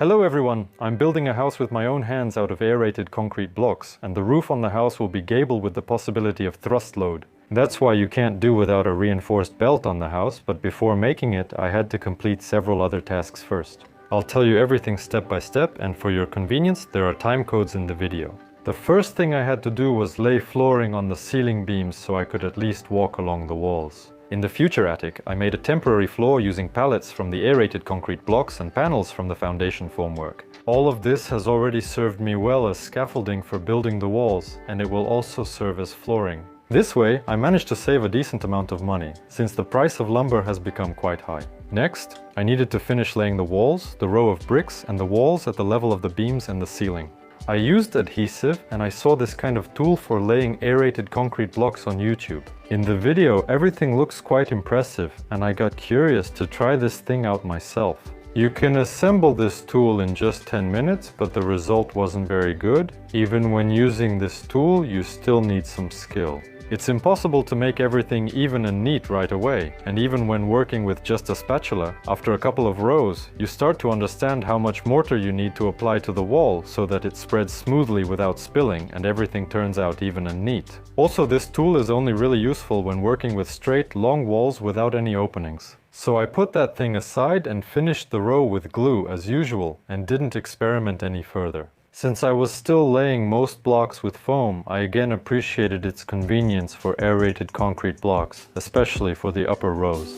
Hello everyone! I'm building a house with my own hands out of aerated concrete blocks, and the roof on the house will be gable with the possibility of thrust load. That's why you can't do without a reinforced belt on the house, but before making it, I had to complete several other tasks first. I'll tell you everything step by step, and for your convenience, there are time codes in the video. The first thing I had to do was lay flooring on the ceiling beams so I could at least walk along the walls. In the future attic, I made a temporary floor using pallets from the aerated concrete blocks and panels from the foundation formwork. All of this has already served me well as scaffolding for building the walls, and it will also serve as flooring. This way, I managed to save a decent amount of money, since the price of lumber has become quite high. Next, I needed to finish laying the walls, the row of bricks, and the walls at the level of the beams and the ceiling. I used adhesive, and I saw this kind of tool for laying aerated concrete blocks on YouTube. In the video, everything looks quite impressive, and I got curious to try this thing out myself. You can assemble this tool in just 10 minutes, but the result wasn't very good. Even when using this tool, you still need some skill. It's impossible to make everything even and neat right away, and even when working with just a spatula, after a couple of rows, you start to understand how much mortar you need to apply to the wall so that it spreads smoothly without spilling and everything turns out even and neat. Also, this tool is only really useful when working with straight, long walls without any openings. So I put that thing aside and finished the row with glue as usual and didn't experiment any further. Since I was still laying most blocks with foam, I again appreciated its convenience for aerated concrete blocks, especially for the upper rows.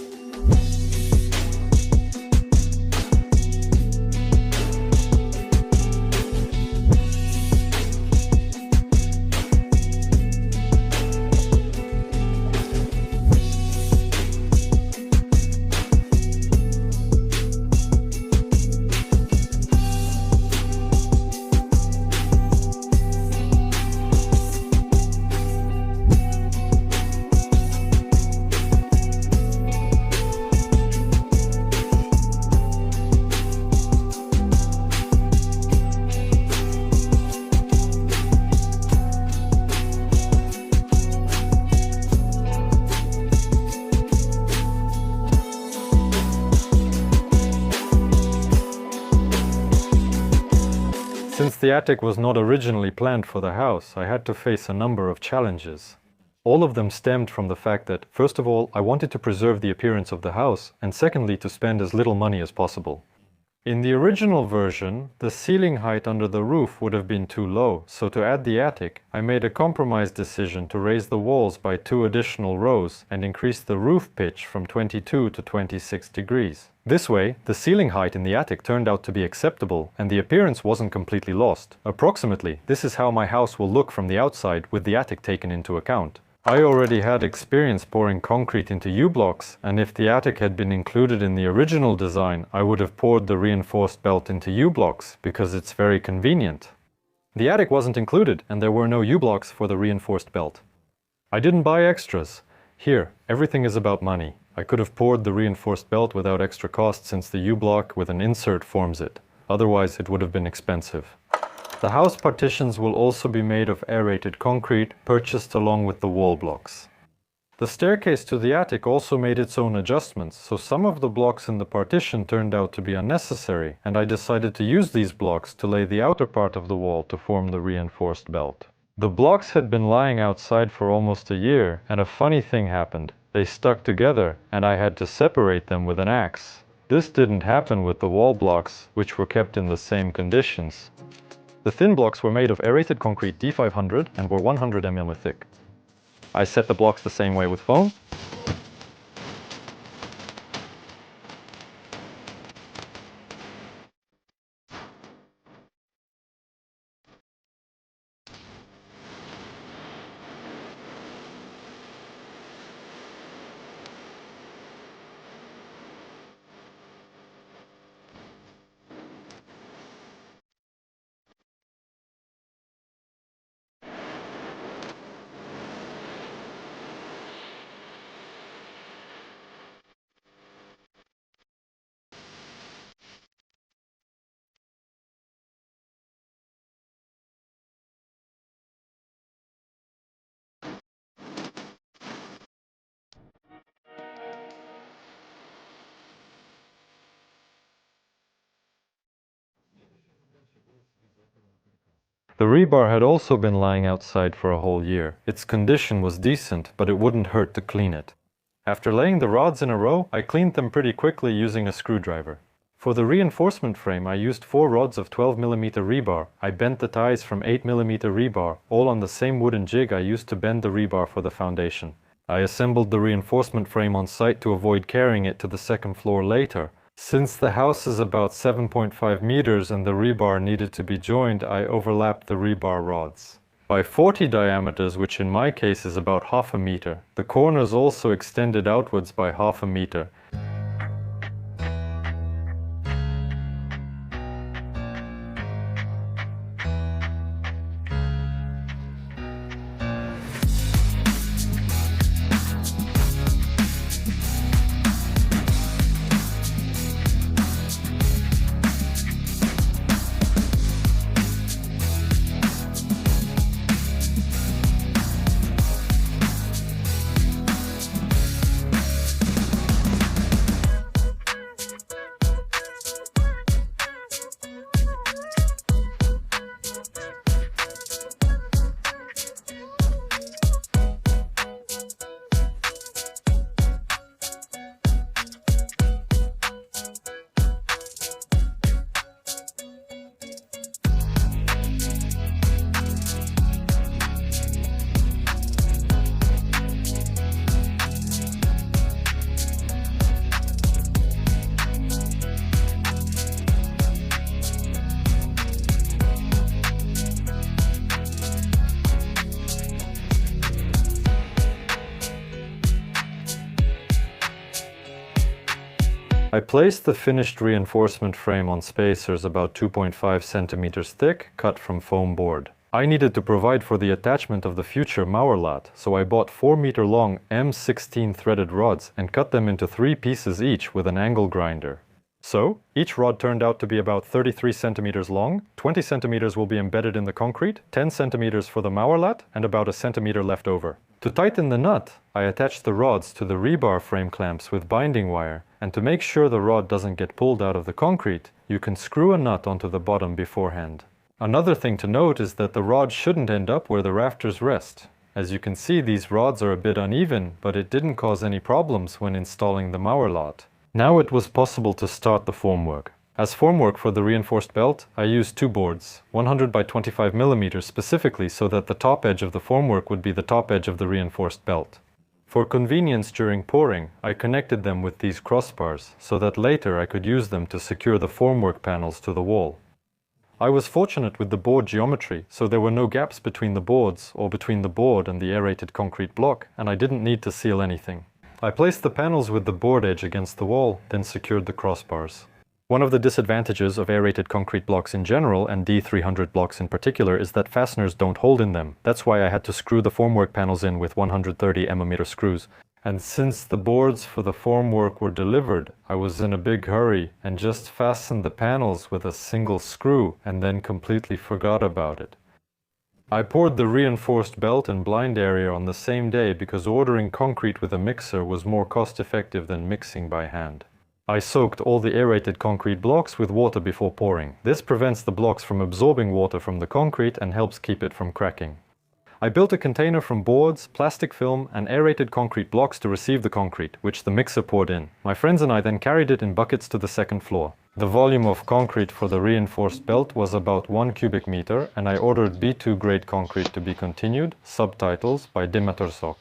Since the attic was not originally planned for the house, I had to face a number of challenges. All of them stemmed from the fact that, first of all, I wanted to preserve the appearance of the house, and secondly, to spend as little money as possible. In the original version, the ceiling height under the roof would have been too low, so to add the attic, I made a compromise decision to raise the walls by 2 additional rows and increase the roof pitch from 22 to 26 degrees. This way, the ceiling height in the attic turned out to be acceptable, and the appearance wasn't completely lost. Approximately, this is how my house will look from the outside with the attic taken into account. I already had experience pouring concrete into U-blocks, and if the attic had been included in the original design, I would have poured the reinforced belt into U-blocks, because it's very convenient. The attic wasn't included, and there were no U-blocks for the reinforced belt. I didn't buy extras. Here, everything is about money. I could have poured the reinforced belt without extra cost since the U-block with an insert forms it. Otherwise, it would have been expensive. The house partitions will also be made of aerated concrete, purchased along with the wall blocks. The staircase to the attic also made its own adjustments, so some of the blocks in the partition turned out to be unnecessary, and I decided to use these blocks to lay the outer part of the wall to form the reinforced belt. The blocks had been lying outside for almost a year, and a funny thing happened. They stuck together, and I had to separate them with an axe. This didn't happen with the wall blocks, which were kept in the same conditions. The thin blocks were made of aerated concrete D500 and were 100 mm thick. I set the blocks the same way with foam. The rebar had also been lying outside for a whole year. Its condition was decent, but it wouldn't hurt to clean it. After laying the rods in a row, I cleaned them pretty quickly using a screwdriver. For the reinforcement frame, I used 4 rods of 12mm rebar. I bent the ties from 8mm rebar, all on the same wooden jig I used to bend the rebar for the foundation. I assembled the reinforcement frame on site to avoid carrying it to the second floor later. Since the house is about 7.5 meters and the rebar needed to be joined, I overlapped the rebar rods. By 40 diameters, which in my case is about half a meter, the corners also extended outwards by half a meter. I placed the finished reinforcement frame on spacers about 2.5 centimeters thick, cut from foam board. I needed to provide for the attachment of the future Mauerlat, so I bought 4-meter long M16 threaded rods and cut them into 3 pieces each with an angle grinder. So, each rod turned out to be about 33 centimeters long, 20 centimeters will be embedded in the concrete, 10 centimeters for the Mauerlat, and about a centimeter left over. To tighten the nut, I attached the rods to the rebar frame clamps with binding wire, and to make sure the rod doesn't get pulled out of the concrete, you can screw a nut onto the bottom beforehand. Another thing to note is that the rod shouldn't end up where the rafters rest. As you can see, these rods are a bit uneven, but it didn't cause any problems when installing the Mauerlat. Now it was possible to start the formwork. As formwork for the reinforced belt, I used 2 boards, 100 by 25 millimeters specifically so that the top edge of the formwork would be the top edge of the reinforced belt. For convenience during pouring, I connected them with these crossbars so that later I could use them to secure the formwork panels to the wall. I was fortunate with the board geometry, so there were no gaps between the boards or between the board and the aerated concrete block, and I didn't need to seal anything. I placed the panels with the board edge against the wall, then secured the crossbars. One of the disadvantages of aerated concrete blocks in general, and D300 blocks in particular, is that fasteners don't hold in them. That's why I had to screw the formwork panels in with 130 mm screws. And since the boards for the formwork were delivered, I was in a big hurry and just fastened the panels with a single screw and then completely forgot about it. I poured the reinforced belt and blind area on the same day because ordering concrete with a mixer was more cost-effective than mixing by hand. I soaked all the aerated concrete blocks with water before pouring. This prevents the blocks from absorbing water from the concrete and helps keep it from cracking. I built a container from boards, plastic film, and aerated concrete blocks to receive the concrete, which the mixer poured in. My friends and I then carried it in buckets to the second floor. The volume of concrete for the reinforced belt was about 1 cubic meter, and I ordered B2 grade concrete to be continued, subtitles by Dimatorsok.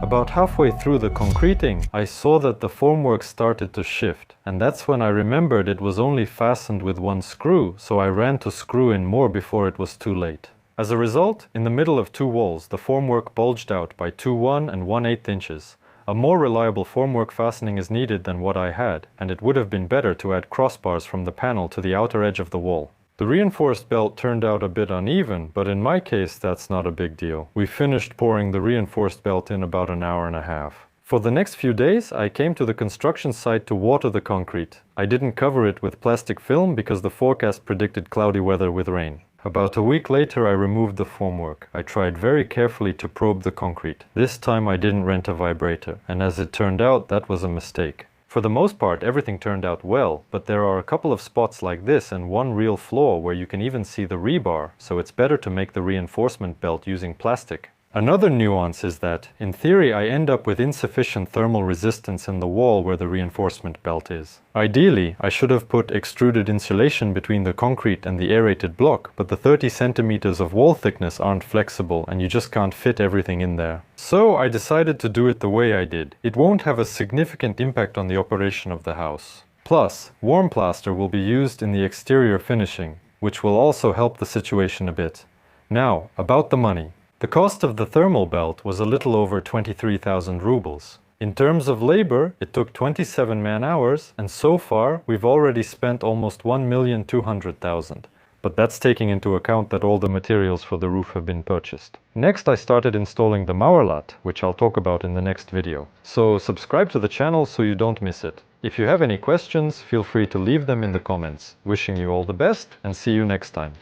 About halfway through the concreting, I saw that the formwork started to shift, and that's when I remembered it was only fastened with one screw, so I ran to screw in more before it was too late. As a result, in the middle of two walls, the formwork bulged out by 2 and 1/8 inches. A more reliable formwork fastening is needed than what I had, and it would have been better to add crossbars from the panel to the outer edge of the wall. The reinforced belt turned out a bit uneven, but in my case that's not a big deal. We finished pouring the reinforced belt in about an hour and a half. For the next few days, I came to the construction site to water the concrete. I didn't cover it with plastic film because the forecast predicted cloudy weather with rain. About a week later, I removed the formwork. I tried very carefully to probe the concrete. This time I didn't rent a vibrator, and as it turned out, that was a mistake. For the most part, everything turned out well, but there are a couple of spots like this and one real flaw where you can even see the rebar, so it's better to make the reinforcement belt using plastic. Another nuance is that, in theory, I end up with insufficient thermal resistance in the wall where the reinforcement belt is. Ideally, I should have put extruded insulation between the concrete and the aerated block, but the 30 centimeters of wall thickness aren't flexible and you just can't fit everything in there. So I decided to do it the way I did. It won't have a significant impact on the operation of the house. Plus, warm plaster will be used in the exterior finishing, which will also help the situation a bit. Now, about the money. The cost of the thermal belt was a little over 23,000 rubles. In terms of labor, it took 27 man-hours, and so far we've already spent almost 1,200,000. But that's taking into account that all the materials for the roof have been purchased. Next I started installing the Mauerlatt, which I'll talk about in the next video. So subscribe to the channel so you don't miss it. If you have any questions, feel free to leave them in the comments. Wishing you all the best, and see you next time.